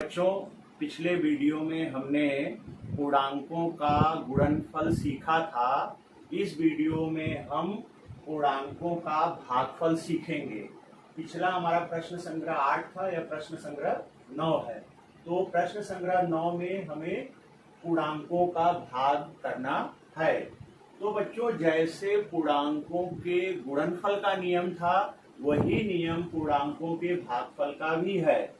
बच्चों, पिछले वीडियो में हमने पूर्णांकों का गुणनफल सीखा था। इस वीडियो में हम पूर्णांकों का भागफल सीखेंगे। पिछला हमारा प्रश्न संग्रह 8 था, यह प्रश्न संग्रह 9 है। तो प्रश्न संग्रह 9 में हमें पूर्णांकों का भाग करना है। तो बच्चों, जैसे पूर्णांकों के गुणनफल का नियम था, वही नियम पूर्णांकों के भागफल का भी है।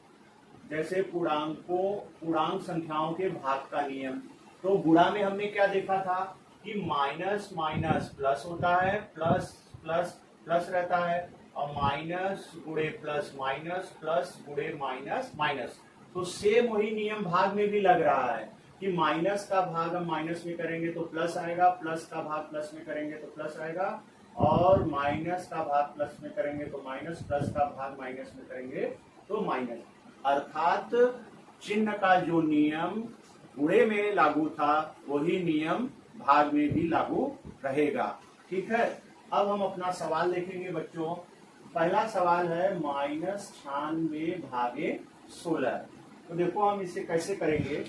जैसे पूर्णांक संख्याओं के भाग का नियम, तो गुणा में हमने क्या देखा था कि माइनस माइनस प्लस होता है, प्लस प्लस प्लस रहता है, और माइनस गुणे प्लस माइनस, प्लस गुणे माइनस माइनस। तो सेम वही नियम भाग में भी लग रहा है कि माइनस का भाग हम माइनस में करेंगे तो प्लस आएगा, प्लस का भाग प्लस में करेंगे तो प्लस आएगा, और माइनस का भाग प्लस में करेंगे तो माइनस, प्लस का भाग माइनस में करेंगे तो माइनस। अर्थात चिन्ह का जो नियम गुणे में लागू था, वही नियम भाग में भी लागू रहेगा। ठीक है, अब हम अपना सवाल देखेंगे बच्चों। पहला सवाल है -96 भागे 16। तो देखो हम इसे कैसे करेंगे।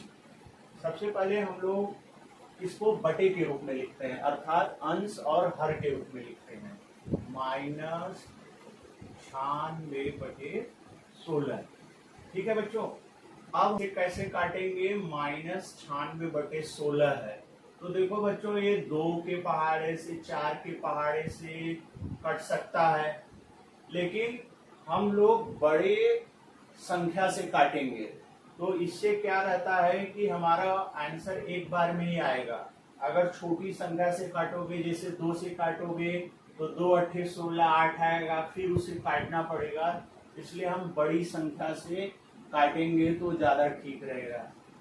सबसे पहले हम लोग इसको बटे के रूप में लिखते हैं, अर्थात अंश और हर के रूप में लिखते हैं। -96/16। ठीक है बच्चों, अब ये कैसे काटेंगे। -96/16 है, तो देखो बच्चों, ये 2 के पहाड़े से, 4 के पहाड़े से कट सकता है, लेकिन हम लोग बड़े संख्या से काटेंगे। तो इससे क्या रहता है कि हमारा आंसर एक बार में ही आएगा। अगर छोटी संख्या से काटोगे, जैसे 2 से काटोगे, तो 2 8 16 8 आएगा, फिर उसे काटना पड़ेगा। इसलिए हम बड़ी संख्या से काटेंगे तो ज्यादा ठीक रहेगा।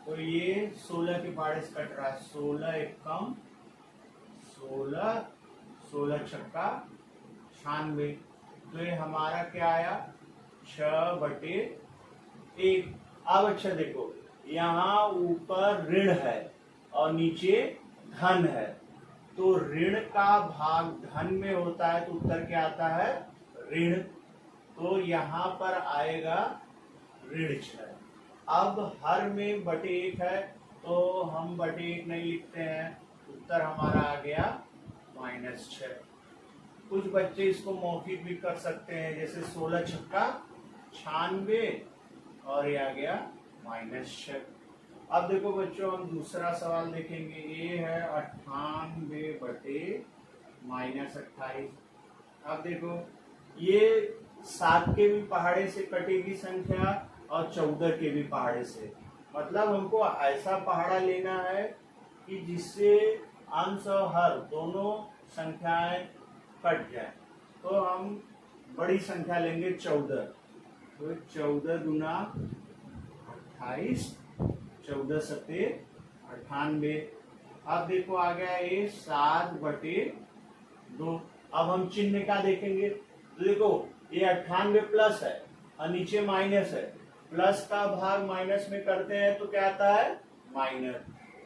तो ये 16 के पहाड़े से कट रहा है, 16 एकम 16, 16 छक्का 96। तो ये हमारा क्या आया, 6/1। अब अच्छा देखो, यहाँ ऊपर ऋण है और नीचे धन है, तो ऋण का भाग धन में होता है, तो उत्तर क्या आता है, ऋण। तो यहाँ पर आएगा ऋण 6। अब हर में /1 है, तो हम /1 नहीं लिखते हैं, उत्तर हमारा आ गया -6। कुछ बच्चे इसको मौखिक भी कर सकते हैं, जैसे 16 छक्का 96, और ये आ गया -6। अब देखो बच्चों, हम दूसरा सवाल देखेंगे। ये है 98/-28। अब देखो, ये 7 के भी पहाड़े से कटेगी संख्या और 14 के भी पहाड़े से। मतलब हमको ऐसा पहाड़ा लेना है कि जिससे अंश और हर दोनों संख्याएं कट जाए। तो हम बड़ी संख्या लेंगे 14। तो 14 गुना 28, 14 सत्ते 98। अब देखो आ गया ये 7/2। अब हम चिन्ह का देखेंगे, तो देखो ये 98 प्लस है और नीचे माइनस है। प्लस का भाग माइनस में करते हैं तो क्या आता है, माइनस।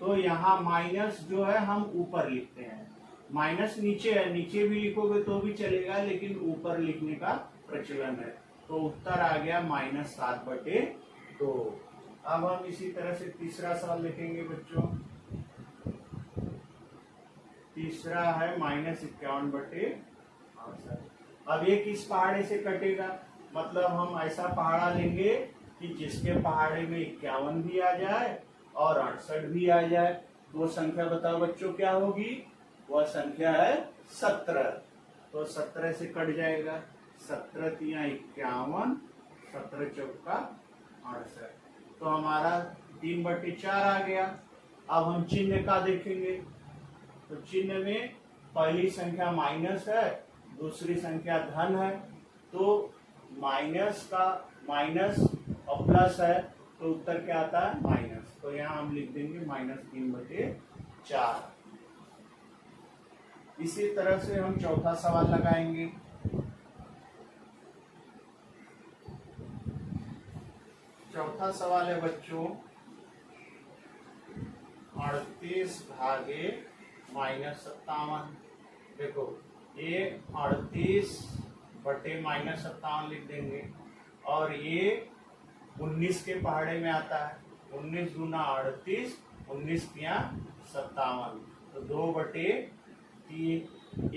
तो यहाँ माइनस जो है हम ऊपर लिखते हैं, माइनस नीचे है, नीचे भी लिखोगे तो भी चलेगा, लेकिन ऊपर लिखने का प्रचलन है। तो उत्तर आ गया -7/2। अब हम इसी तरह से तीसरा सवाल लिखेंगे बच्चों। तीसरा है -51/68। अब ये किस पहाड़े से कटेगा, मतलब हम ऐसा पहाड़ा लेंगे कि जिसके पहाड़े में 51 भी आ जाए और 68 भी आ जाए। तो वो संख्या बताओ बच्चों क्या होगी, वह संख्या है 17। तो 17 से कट जाएगा, 17 तिया 51, 17 चौका 68। तो हमारा 3/4 आ गया। अब हम चिन्ह का देखेंगे, तो चिन्ह में पहली संख्या माइनस है, दूसरी संख्या धन है। तो माइनस का माइनस और प्लस है, तो उत्तर क्या आता है, माइनस। तो यहाँ हम लिख देंगे -3/4। इसी तरह से हम चौथा सवाल लगाएंगे। चौथा सवाल है बच्चों 38 भागे -57। देखो ये 38 बटे -57 लिख देंगे, और ये 19 के पहाड़े में आता है। 19 दूना 38, 19 तिया 57, तो 2/3।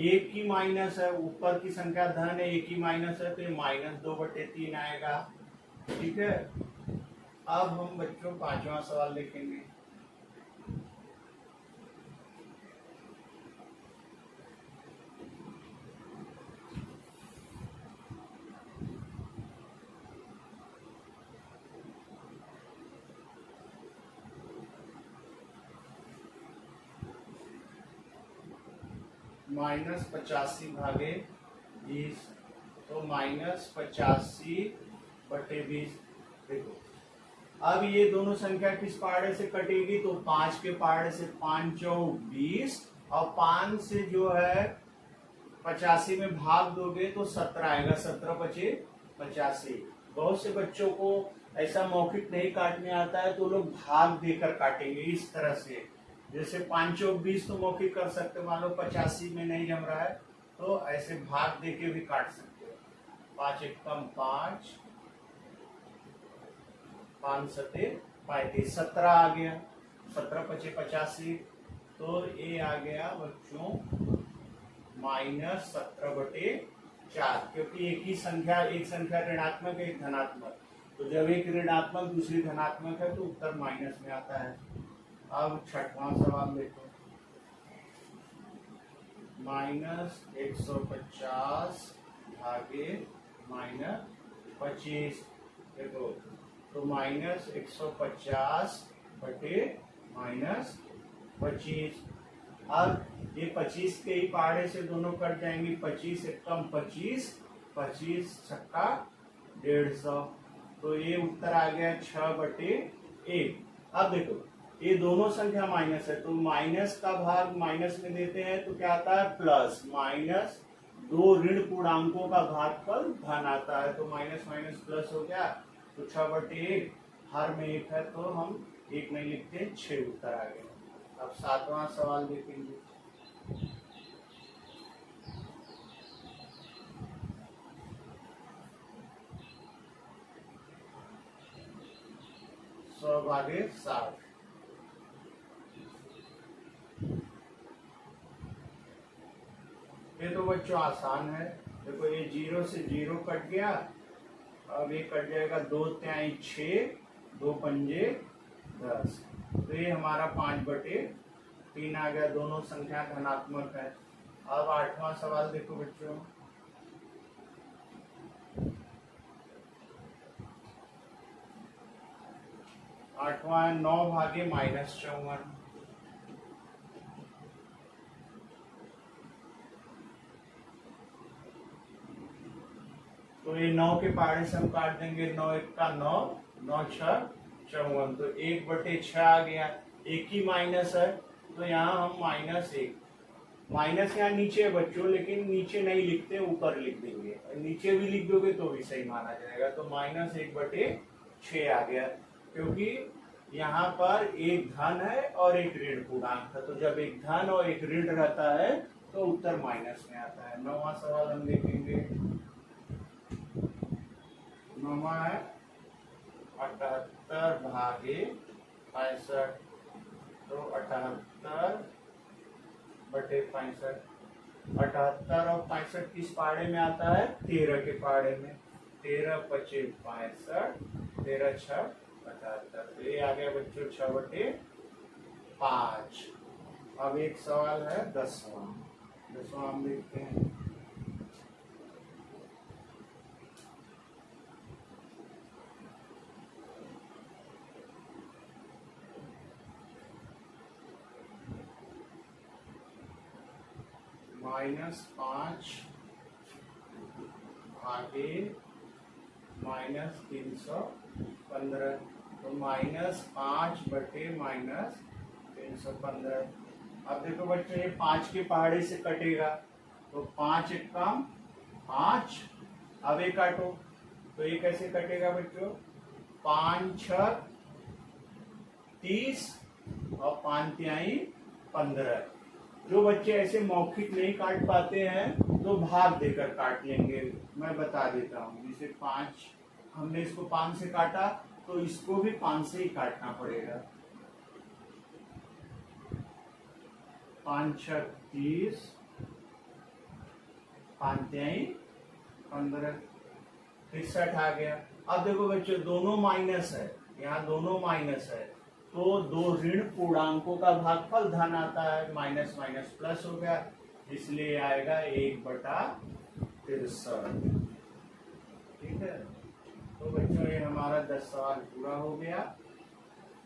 एक ही माइनस है, ऊपर की संख्या धन है, एक ही माइनस है, तो ये -2/3 आएगा। ठीक है। अब हम बच्चों 5वां सवाल देखेंगे। -85 भागे 20, तो -85/20। देखो अब ये दोनों संख्या किस पहाड़े से कटेगी, तो 5 के पहाड़े से। 5 चौक 20, और 5 से जो है 85 में भाग दोगे तो 17 आएगा। 17×5=85। बहुत से बच्चों को ऐसा मौखिक नहीं काटने आता है, तो लोग भाग देकर काटेंगे इस तरह से। जैसे 5 चौक 20 तो मौखिक कर सकते, मान लो 85 में नहीं जम रहा है, तो ऐसे भाग देके भी काट सकते हो। 5 एकम 5, 5 सते 35, 17 आ गया। 17×5=85, तो ये आ गया बच्चों -17/4, क्योंकि एक ही संख्या, एक संख्या ऋणात्मक एक धनात्मक, तो जब एक ऋणात्मक दूसरी धनात्मक है तो उत्तर माइनस में आता है। अब 6वां सवाल देखो। -150 भागे -25। देखो तो -150/-25। अब ये 25 के ही पहाड़े से दोनों कट जाएंगे। 25 एकम 25, 25 छक्का 150, तो ये उत्तर आ गया 6/1। अब देखो ये दोनों संख्या माइनस है, तो माइनस का भाग माइनस में देते हैं तो क्या आता है, प्लस। माइनस 2 ऋण पूर्णांकों का भागफल धन आता है, तो माइनस माइनस प्लस हो गया, तो 6/1। हर में 1 है तो हम 1 नहीं लिखते, 6 उत्तर आ गया। अब 7वां सवाल देखेंगे। सौ भागे 60। ये तो बच्चों आसान है। देखो ये 0 से 0 कट गया, अब ये कट जाएगा 2 तिहाई 6, 2 पंजे 10, तो ये हमारा 5/3 आ गया। दोनों संख्या धनात्मक है। अब 8वां सवाल देखो बच्चों। आठवां 9 भागे -54। तो ये 9 के पहाड़े से हम काट देंगे। 9 1 9, 9 6 54, तो 1/6 आ गया। एक ही माइनस है, तो यहाँ हम -1। माइनस यहाँ नीचे है बच्चों, लेकिन नीचे नहीं लिखते, ऊपर लिख देंगे। नीचे भी लिख दोगे तो भी सही माना जाएगा। तो -1/6 आ गया, क्योंकि यहाँ पर एक धन है और एक ऋण पूर्णांक है, तो जब एक धन और एक ऋण रहता है तो उत्तर माइनस में आता है। 9वां सवाल हम देखेंगे। 9वां है 78 भागे 65, तो 78/65। 78 और 65 किस पहाड़े में आता है, 13 के पहाड़े में। 13×5=65, 13×6=78, तो ये आ गया बच्चों 6/5। अब एक सवाल है 10वां। 10वां हम देखते हैं। -5 भागे -315, तो -5/-315। अब देखो बच्चों ये 5 के पहाड़े से कटेगा, तो 5 एकम 5। अब ये काटो, तो ये कैसे कटेगा बच्चों, 5 6 30 और 5 तिहाई 15। जो बच्चे ऐसे मौखिक नहीं काट पाते हैं तो भाग देकर काट लेंगे। मैं बता देता हूँ। जैसे 5, हमने इसको 5 से काटा, तो इसको भी 5 से ही काटना पड़ेगा। 5 छक 30, 5 तिहाई 15, 63 आ गया। अब देखो बच्चों दोनों माइनस है, यहाँ दोनों माइनस है, तो दो ऋण पूर्णांकों का भागफल धन आता है, माइनस माइनस प्लस हो गया, इसलिए आएगा 1/63। ठीक है, तो बच्चों ये हमारा 10 सवाल पूरा हो गया।